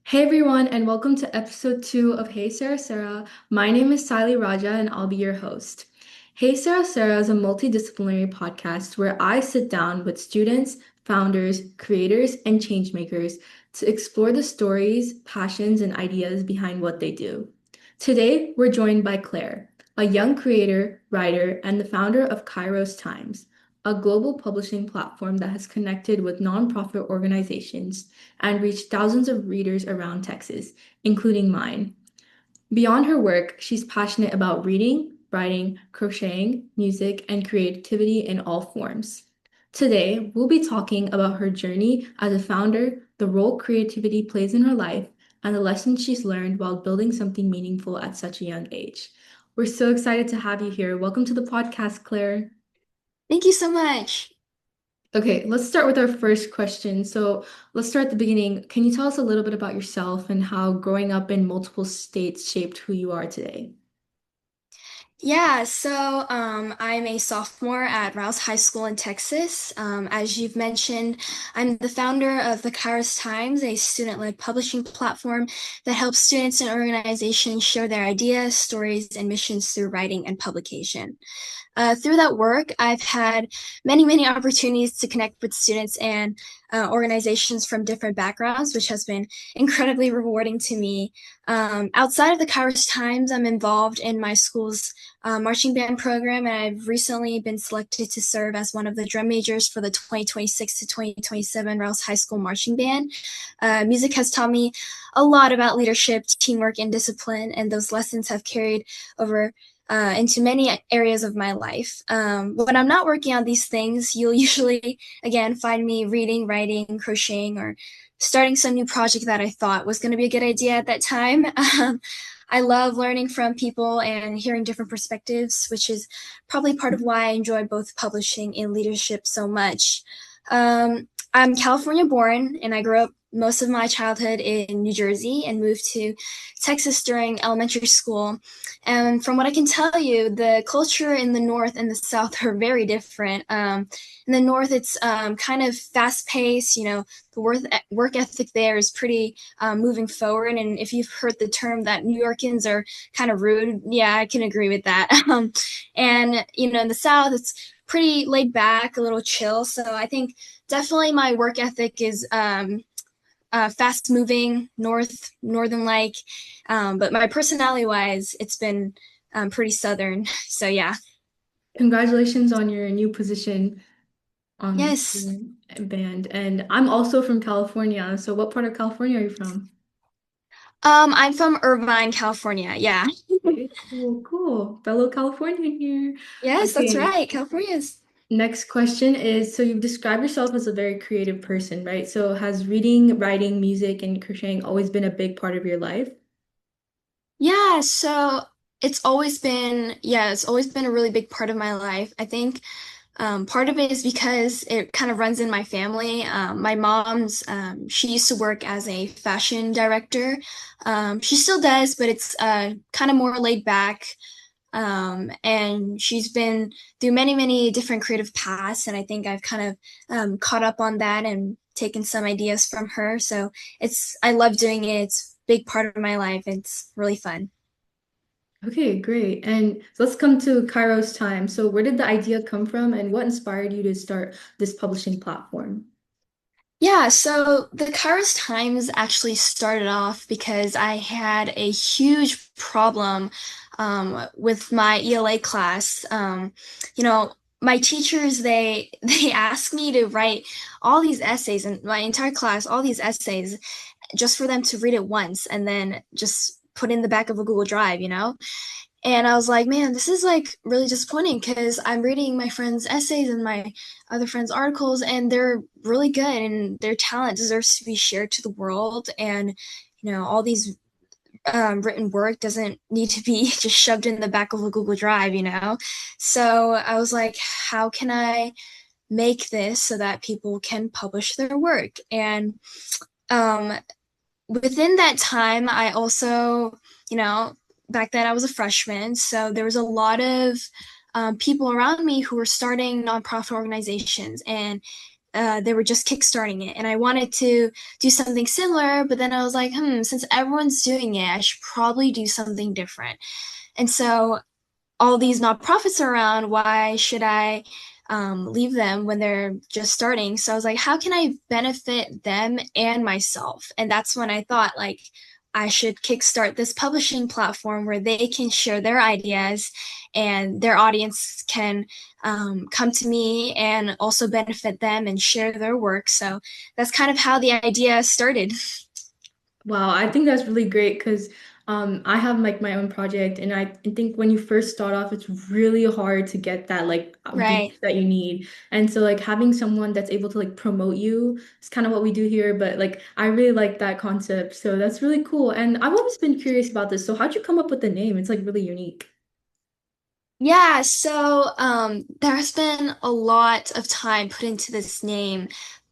Hey everyone, and welcome to episode 2 of Hey Sara Sara. My name is Sally Raja, and I'll be your host. Hey Sara Sara is a multidisciplinary podcast where I sit down with students, founders, creators, and changemakers to explore the stories, passions, and ideas behind what they do. Today, we're joined by Claire, a young creator, writer, and the founder of Kairos Times, a global publishing platform that has connected with nonprofit organizations and reached thousands of readers around Texas, including mine. Beyond her work, she's passionate about reading, writing, crocheting, music, and creativity in all forms. Today, we'll be talking about her journey as a founder, the role creativity plays in her life, and the lessons she's learned while building something meaningful at such a young age. We're so excited to have you here. Welcome to the podcast, Claire. Thank you so much. Okay, let's start with our first question. So let's start at the beginning. Can you tell us a little bit about yourself and how growing up in multiple states shaped who you are today? I'm a sophomore at Rouse High School in Texas. As you've mentioned, I'm the founder of the Kairos Times, a student-led publishing platform that helps students and organizations share their ideas, stories, and missions through writing and publication. Through that work, I've had many opportunities to connect with students and organizations from different backgrounds, which has been incredibly rewarding to me. Outside of the Kairos Times, I'm involved in my school's marching band program, and I've recently been selected to serve as one of the drum majors for the 2026 to 2027 Rouse High School Marching Band. Music has taught me a lot about leadership, teamwork, and discipline, and those lessons have carried over into many areas of my life. When I'm not working on these things, you'll usually, again, find me reading, writing, crocheting, or starting some new project that I thought was going to be a good idea at that time. I love learning from people and hearing different perspectives, which is probably part of why I enjoy both publishing and leadership so much. I'm California born, and I grew up most of my childhood in New Jersey and moved to Texas during elementary school. And from what I can tell you, the culture in the North and the South are very different. In the North, it's kind of fast paced. The work ethic there is pretty moving forward. And if you've heard the term that New Yorkers are kind of rude, yeah, I can agree with that. In the South, it's pretty laid back, a little chill. So I think definitely my work ethic is fast moving, northern like. But my personality wise, it's been pretty southern. So yeah. Congratulations on your new position on the Yes. student band. And I'm also from California. So what part of California are you from? I'm from Irvine, California. Yeah. Okay, cool, cool. Fellow Californian here. Yes, that's Okay, right. California's. next question is, so you've described yourself as a very creative person, right? So has reading, writing, music, and crocheting always been a big part of your life? Yeah, so it's always been a really big part of my life. I think part of it is because it kind of runs in my family. My mom's, she used to work as a fashion director. She still does, but it's kind of more laid back. And she's been through many different creative paths, and I think I've kind of caught up on that and taken some ideas from her. So I love doing it. It's a big part of my life. It's really fun. Okay, great. And so let's come to Kairos Time. So where did the idea come from and what inspired you to start this publishing platform? Yeah, so the Kairos Times actually started off because I had a huge problem with my ELA class. My teachers they asked me to write all these essays, and my entire class, all these essays, just for them to read it once and then just put in the back of a Google Drive. And I was like, man, this is like really disappointing because I'm reading my friends' essays and my other friends' articles, and they're really good and their talent deserves to be shared to the world. And, all these written work doesn't need to be just shoved in the back of a Google Drive. So I was like, how can I make this so that people can publish their work? And um, within that time, I also, you know, back then I was a freshman, so there was a lot of people around me who were starting nonprofit organizations, and they were just kickstarting it, and I wanted to do something similar, but then I was like, since everyone's doing it, I should probably do something different. And so all these nonprofits are around, why should I leave them when they're just starting? So I was like, how can I benefit them and myself? And that's when I thought, like, I should kickstart this publishing platform where they can share their ideas and their audience can come to me and also benefit them and share their work. So that's kind of how the idea started. Wow, I think that's really great because I have like my own project, and I think when you first start off, it's really hard to get that like Right. reach that you need. And so like having someone that's able to like promote you is kind of what we do here, but like I really like that concept. So that's really cool. And I've always been curious about this. So how'd you come up with the name? It's like really unique. Yeah, so there's been a lot of time put into this name,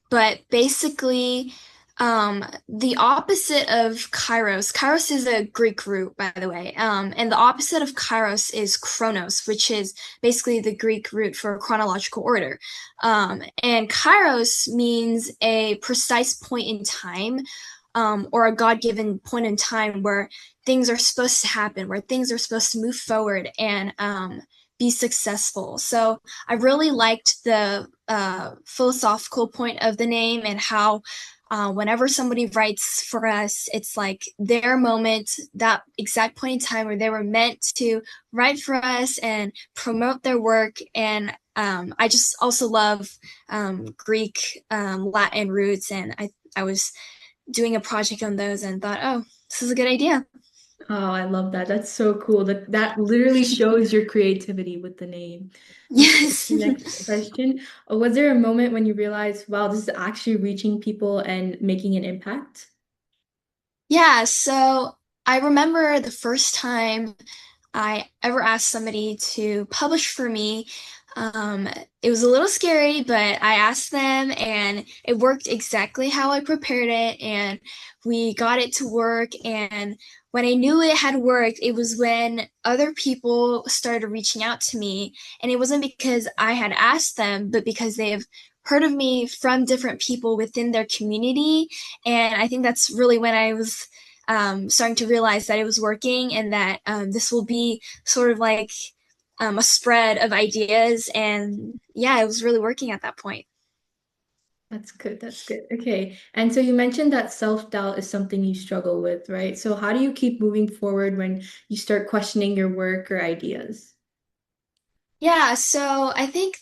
but basically, the opposite of Kairos. Kairos is a Greek root, by the way, and the opposite of Kairos is Chronos, which is basically the Greek root for chronological order. And Kairos means a precise point in time, or a God-given point in time where things are supposed to happen, where things are supposed to move forward and be successful. So I really liked the philosophical point of the name and how whenever somebody writes for us, it's like their moment, that exact point in time where they were meant to write for us and promote their work. And I just also love Greek, Latin roots, and I was doing a project on those and thought, oh, this is a good idea. Oh, I love that. That's so cool. That literally shows your creativity with the name. Okay, Yes. next question. Was there a moment when you realized, wow, this is actually reaching people and making an impact? Yeah, so I remember the first time I ever asked somebody to publish for me. Um, it was a little scary, but I asked them and it worked exactly how I prepared it, and we got it to work. And when I knew it had worked, it was when other people started reaching out to me. And it wasn't because I had asked them, but because they have heard of me from different people within their community. And I think that's really when I was starting to realize that it was working and that this will be sort of like a spread of ideas. And yeah, it was really working at that point. That's good. That's good. Okay. And so you mentioned that self-doubt is something you struggle with, right? So how do you keep moving forward when you start questioning your work or ideas? Yeah, so I think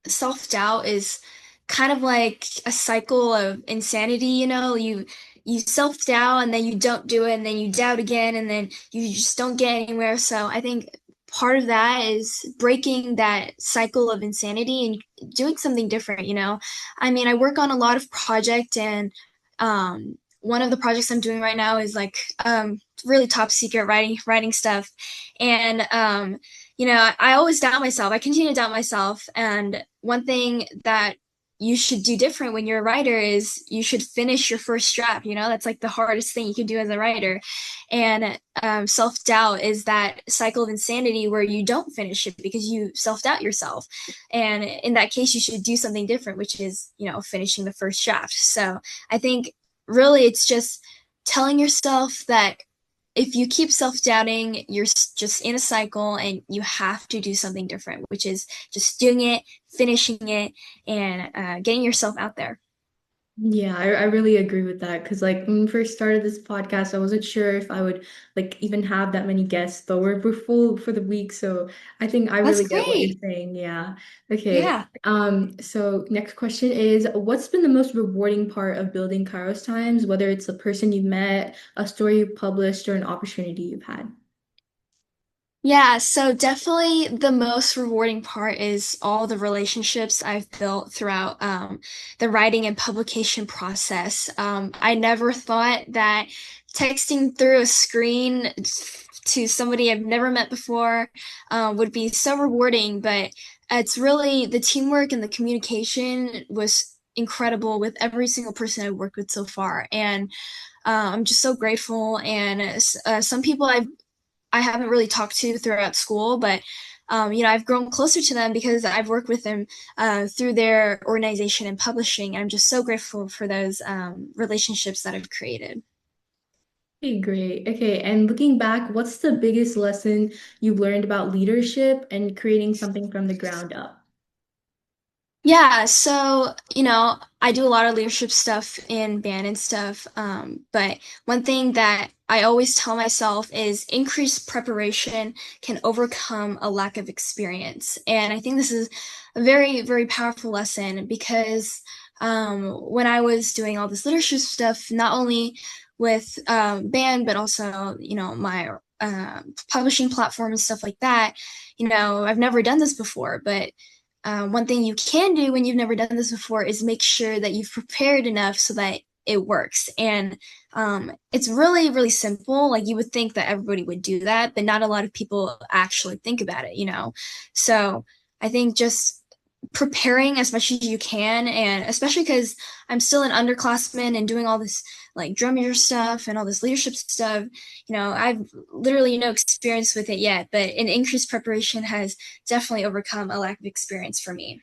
self-doubt is kind of like a cycle of insanity, you know, you self-doubt and then you don't do it and then you doubt again and then you just don't get anywhere. So I think part of that is breaking that cycle of insanity and doing something different, you know. I mean, I work on a lot of project and one of the projects I'm doing right now is like really top secret writing stuff. And you know, I always doubt myself. I continue to doubt myself. And one thing that you should do different when you're a writer is you should finish your first draft. You know, that's like the hardest thing you can do as a writer. And self doubt is that cycle of insanity where you don't finish it because you self doubt yourself. And in that case, you should do something different, which is, you know, finishing the first draft. So I think really it's just telling yourself that if you keep self-doubting, you're just in a cycle and you have to do something different, which is just doing it, finishing it, and getting yourself out there. Yeah, I really agree with that because like when we first started this podcast, I wasn't sure if I would like even have that many guests, but we're full for the week, so I think I That's really get what you're great. saying. Yeah. Okay. Yeah. So next question is, what's been the most rewarding part of building Kairos Times, whether it's a person you've met, a story you published, or an opportunity you've had? Yeah, so definitely the most rewarding part is all the relationships I've built throughout the writing and publication process. I never thought that texting through a screen to somebody I've never met before would be so rewarding, but it's really the teamwork and the communication was incredible with every single person I've worked with so far. And I'm just so grateful. And some people I haven't really talked to throughout school, but I've grown closer to them because I've worked with them through their organization and publishing. I'm just so grateful for those relationships that I've created. Okay, great. Okay, and looking back, what's the biggest lesson you've learned about leadership and creating something from the ground up? Yeah, so, I do a lot of leadership stuff in band and stuff. But one thing that I always tell myself is increased preparation can overcome a lack of experience. And I think this is a very, very powerful lesson because when I was doing all this leadership stuff, not only with band, but also, my publishing platform and stuff like that, I've never done this before, but one thing you can do when you've never done this before is make sure that you've prepared enough so that it works. And it's really, really simple. Like you would think that everybody would do that, but not a lot of people actually think about it. So I think just preparing as much as you can, and especially because I'm still an underclassman and doing all this like drum major stuff and all this leadership stuff, I've literally no experience with it yet, but an increased preparation has definitely overcome a lack of experience for me.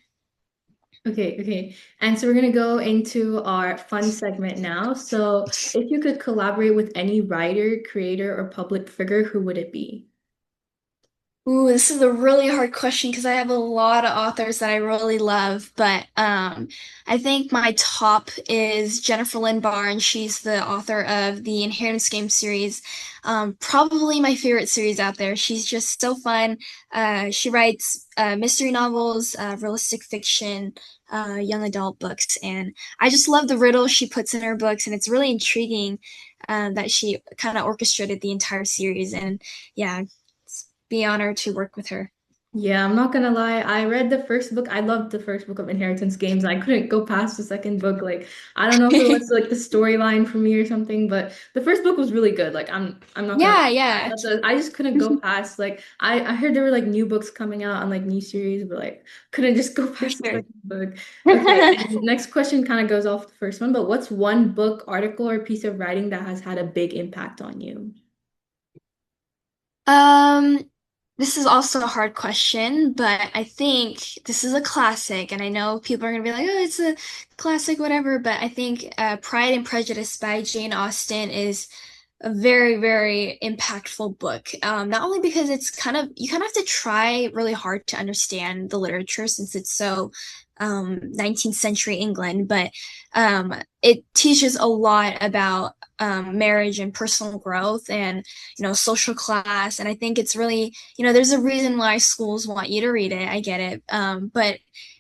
Okay. And so we're gonna go into our fun segment now. So if you could collaborate with any writer, creator, or public figure, who would it be? Ooh, this is a really hard question because I have a lot of authors that I really love, but I think my top is Jennifer Lynn Barr, and she's the author of the Inheritance Game series. Probably my favorite series out there. She's just so fun. She writes mystery novels, realistic fiction, young adult books, and I just love the riddles she puts in her books, and it's really intriguing that she kind of orchestrated the entire series. And yeah, be honored to work with her. Yeah, I'm not gonna lie. I read the first book. I loved the first book of Inheritance Games. I couldn't go past the second book. Like, I don't know if it was like the storyline for me or something, but the first book was really good. Like, I'm not gonna Yeah, lie. yeah, I just couldn't go past like I heard there were like new books coming out and like new series, but like couldn't just go for past the sure. second book. Okay, and next question kind of goes off the first one, but what's one book, article, or piece of writing that has had a big impact on you? Um, this is also a hard question, but I think this is a classic, and I know people are gonna be like, "Oh, it's a classic, whatever." But I think Pride and Prejudice by Jane Austen is a very, very impactful book. Not only because it's you kind of have to try really hard to understand the literature since it's so 19th century England, but it teaches a lot about marriage and personal growth and social class. And I think it's really, there's a reason why schools want you to read it. I get it. But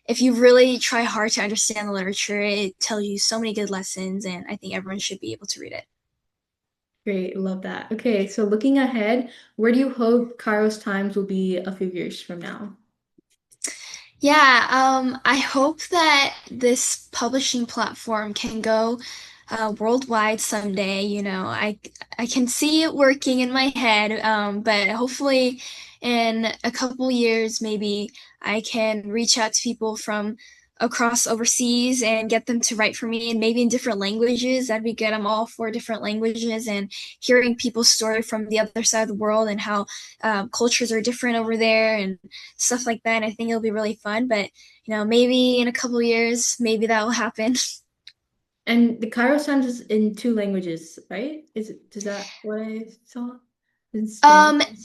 if you really try hard to understand the literature, it tells you so many good lessons, and I think everyone should be able to read it. Great, love that. Okay, so looking ahead, where do you hope Kairos Times will be a few years from now? Yeah, I hope that this publishing platform can go worldwide someday. I can see it working in my head, but hopefully in a couple years, maybe I can reach out to people from across overseas and get them to write for me, and maybe in different languages. That'd be good. I'm all for different languages and hearing people's story from the other side of the world and how cultures are different over there and stuff like that. And I think it'll be really fun. But maybe in a couple years, maybe that will happen. And the Kairos Times is in two languages, right? Is that what I saw? In Spanish? um,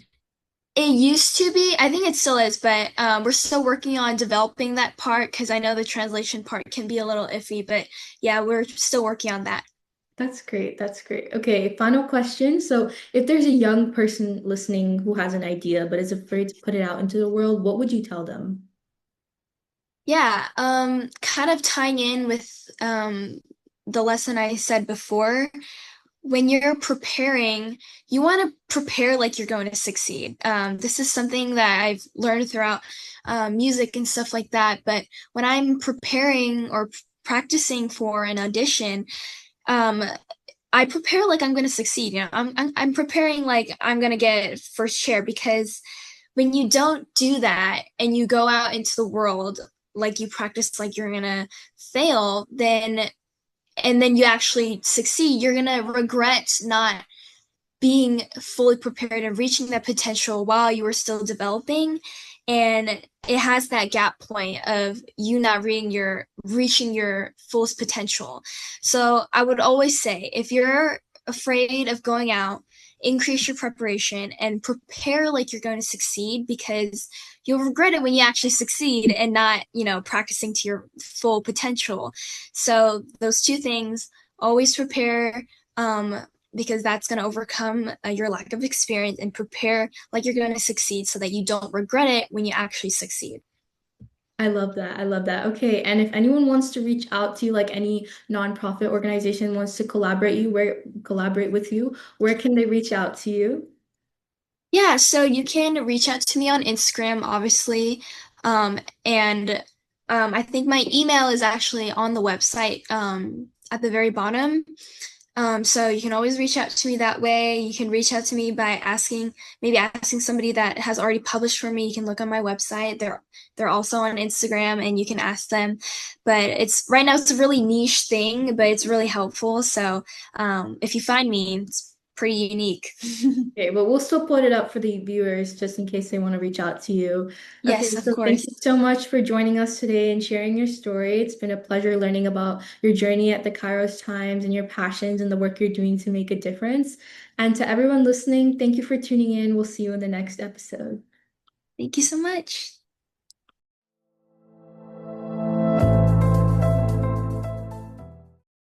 it used to be, I think it still is, but we're still working on developing that part because I know the translation part can be a little iffy. But yeah, we're still working on that. That's great. That's great. Okay, final question. So, if there's a young person listening who has an idea but is afraid to put it out into the world, what would you tell them? Yeah, kind of tying in with the lesson I said before, when you're preparing, you want to prepare like you're going to succeed. This is something that I've learned throughout music and stuff like that. But when I'm preparing or practicing for an audition, um, I prepare like I'm going to succeed. I'm preparing like I'm going to get first chair because when you don't do that and you go out into the world like you practice like you're going to fail, then and then you actually succeed, you're going to regret not being fully prepared and reaching that potential while you were still developing. and it has that gap point of you not reaching your fullest potential. So I would always say if you're afraid of going out, increase your preparation and prepare like you're going to succeed, because you'll regret it when you actually succeed and not, practicing to your full potential. So those two things, always prepare, um, because that's going to overcome your lack of experience, and prepare like you're going to succeed so that you don't regret it when you actually succeed. I love that. I love that. Okay, and if anyone wants to reach out to you, like any nonprofit organization wants to collaborate with you, where can they reach out to you? Yeah, so you can reach out to me on Instagram, obviously. And I think my email is actually on the website at the very bottom. So you can always reach out to me that way. You can reach out to me by maybe asking somebody that has already published for me. You can look on my website. They're also on Instagram, and you can ask them. But it's right now it's a really niche thing, but it's really helpful. So if you find me, it's pretty unique. Okay, but we'll still put it up for the viewers just in case they want to reach out to you. Okay, Yes, of so thank course. you so much for joining us today and sharing your story. It's been a pleasure learning about your journey at the Kairos Times and your passions and the work you're doing to make a difference. And to everyone listening, thank you for tuning in. We'll see you in the next episode. Thank you so much.